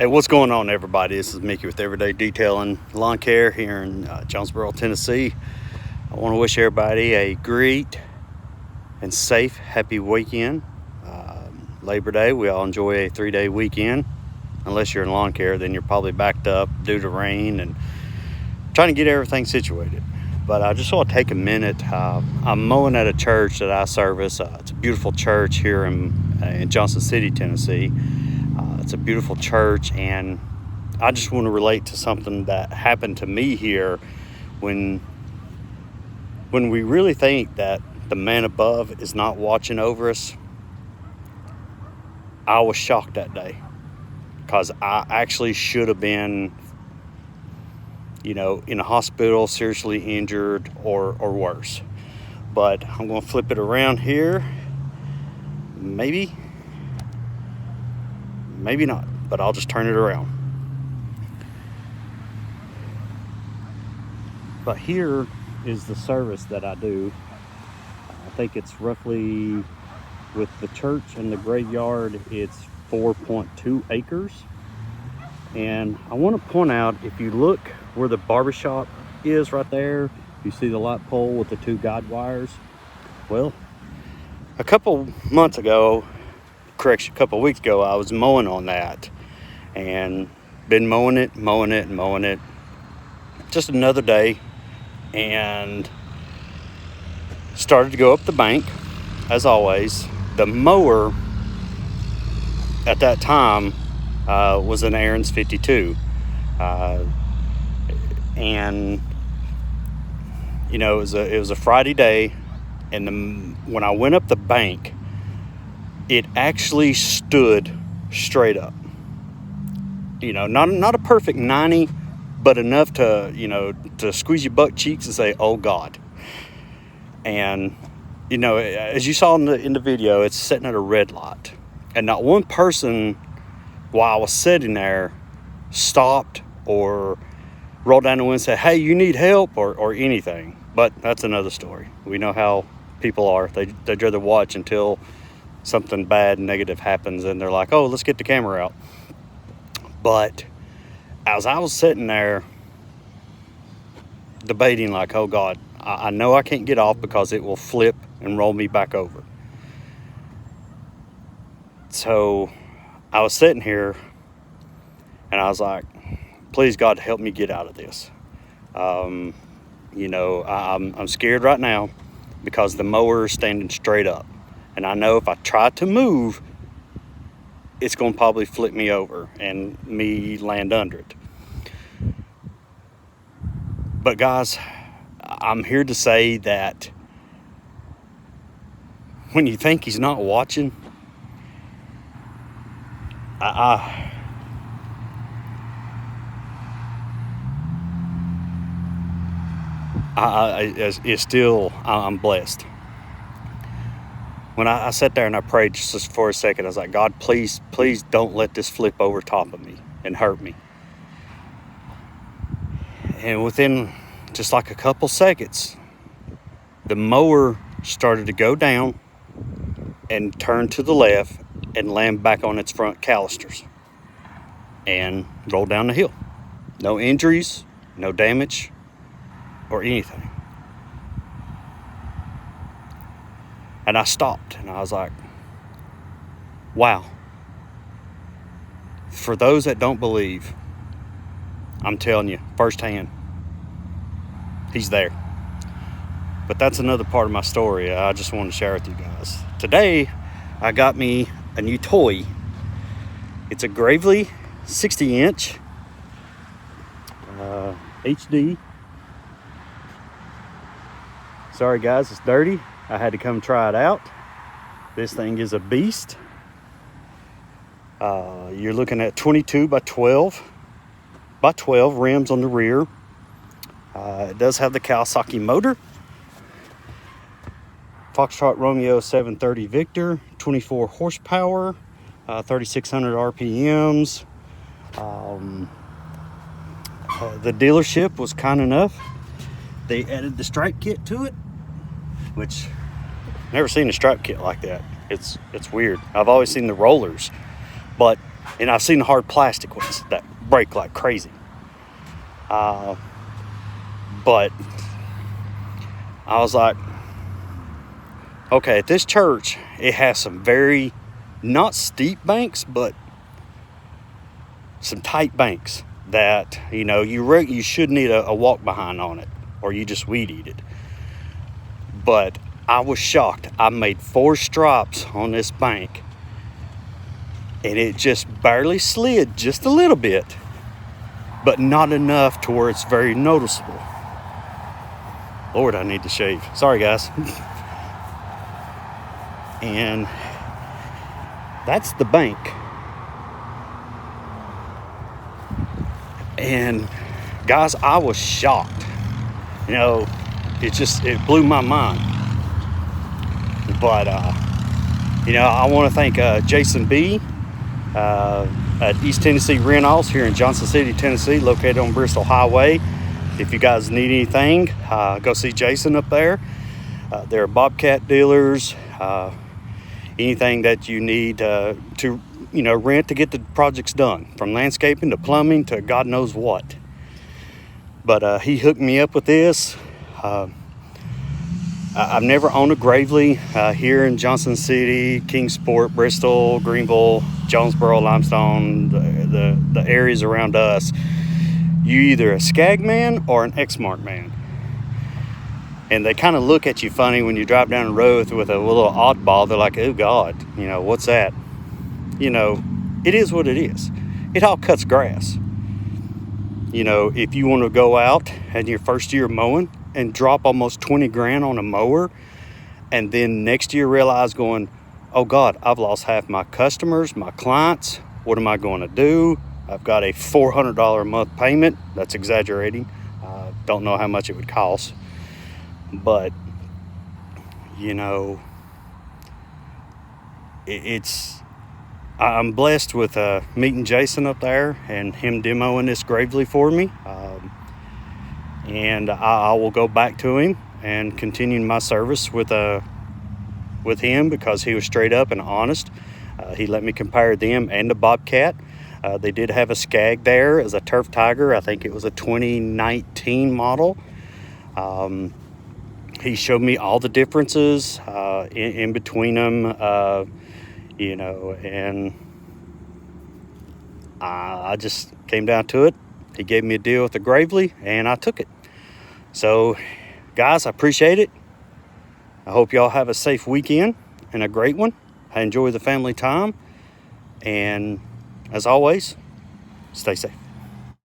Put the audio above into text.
Hey, what's going on, everybody? This is Mickey with Everyday Detailing Lawn Care here in Jonesboro, Tennessee. I want to wish everybody a great and safe, happy weekend. Labor Day, we all enjoy a 3-day weekend. Unless you're in lawn care, then you're probably backed up due to rain and trying to get everything situated. But I just want to take a minute. I'm mowing at a church that I service. It's a beautiful church here in Johnson City, Tennessee. It's a beautiful church, and I just want to relate to something that happened to me here when we really think that the man above is not watching over us. I was shocked that day because I actually should have been, in a hospital, seriously injured or worse. But I'm going to flip it around here. Maybe not, but I'll just turn it around. But here is the service that I do. I think it's roughly, with the church and the graveyard, it's 4.2 acres. And I want to point out, if you look where the barbershop is right there, you see the light pole with the 2 guide wires. Well, a couple weeks ago, I was mowing on that, and been mowing it. Just another day, and started to go up the bank. As always, the mower at that time was an Aaron's 52, and it was a Friday day, and when I went up the bank, it actually stood straight up. Not a perfect 90, but enough to squeeze your butt cheeks and say, "Oh God." And as you saw in the video, it's sitting at a red light, and not one person, while I was sitting there, stopped or rolled down the window and said, "Hey, you need help," or anything. But that's another story. We know how people are. They'd rather watch until something bad, negative happens, and they're like, "Oh, let's get the camera out." But as I was sitting there debating, like, "Oh God, I know I can't get off because it will flip and roll me back over." So I was sitting here and I was like, "Please God, help me get out of this." I'm scared right now because the mower is standing straight up, and I know if I try to move, it's going to probably flip me over and me land under it. But guys, I'm here to say that when you think he's not watching, I'm blessed. When I sat there and I prayed just for a second, I was like, "God, please don't let this flip over top of me and hurt me." And within just like a couple seconds, the mower started to go down and turn to the left and land back on its front calisters and roll down the hill. No injuries, no damage, or anything. And I stopped and I was like, wow. For those that don't believe, I'm telling you firsthand, he's there. But that's another part of my story I just want to share with you guys. Today, I got me a new toy. It's a Gravley 60-inch HD. Sorry guys, it's dirty. I had to come try it out. This thing is a beast. You're looking at 22 by 12 rims on the rear. It does have the Kawasaki motor. Foxtrot Romeo 730 Victor, 24 horsepower, 3,600 RPMs. The dealership was kind enough. They added the stripe kit to it, which never seen a stripe kit like that. It's weird. I've always seen the rollers, but And I've seen the hard plastic ones that break like crazy. But I was like, okay, at this church, it has some very, not steep banks, but some tight banks that, you should need a walk behind on it, or you just weed eat it. But I was shocked. I made 4 stripes on this bank, and it just barely slid just a little bit, but not enough to where it's very noticeable. Lord, I need to shave. Sorry, guys. And that's the bank. And guys, I was shocked. It blew my mind. But, I want to thank Jason B. At East Tennessee Rentals here in Johnson City, Tennessee, located on Bristol Highway. If you guys need anything, go see Jason up there. They're Bobcat dealers. Anything that you need to rent to get the projects done, from landscaping to plumbing to God knows what. But he hooked me up with this. I've never owned a Gravley here in Johnson City, Kingsport, Bristol, Greenville, Jonesboro, Limestone, the areas around us. You either a Skag man or an Exmark man. And they kind of look at you funny when you drive down the road with a little oddball. They're like, oh God, what's that? It is what it is. It all cuts grass. If you want to go out and your first year mowing and drop almost 20 grand on a mower, and then next year realize going, oh God, I've lost half my customers, my clients. What am I going to do? I've got a $400 a month payment. That's exaggerating. Don't know how much it would cost. But, I'm blessed with meeting Jason up there and him demoing this Gravely for me. And I will go back to him and continue my service with him, because he was straight up and honest. He let me compare them and the Bobcat. They did have a Skag there as a Turf Tiger. I think it was a 2019 model. He showed me all the differences in between them, and I just came down to it. He gave me a deal with the Gravely, and I took it. So, guys, I appreciate it. I hope y'all have a safe weekend and a great one. I enjoy the family time. And as always, stay safe.